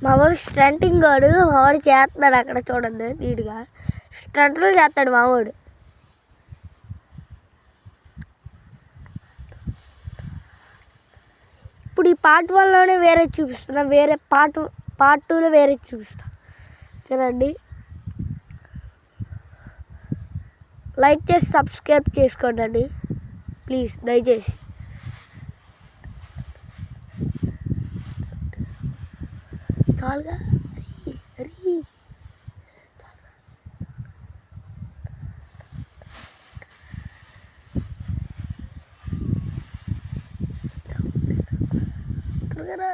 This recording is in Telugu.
మా వాడు స్టంటింగ్ వాడు మా వాడు చేస్తున్నాడు అక్కడ చూడండి నీట్గా స్టంట్లు చేస్తాడు మా వాడు. ఇప్పుడు ఈ పార్ట్ 1లోనే వేరే చూపిస్తున్నా, వేరే పార్ట్ 2లో వేరే చూపిస్తా. ఓకేనండి, లైక్ చేసి సబ్స్క్రైబ్ చేసుకోండి ప్లీజ్ దయచేసి. చాలుగా అరీ త్వరగా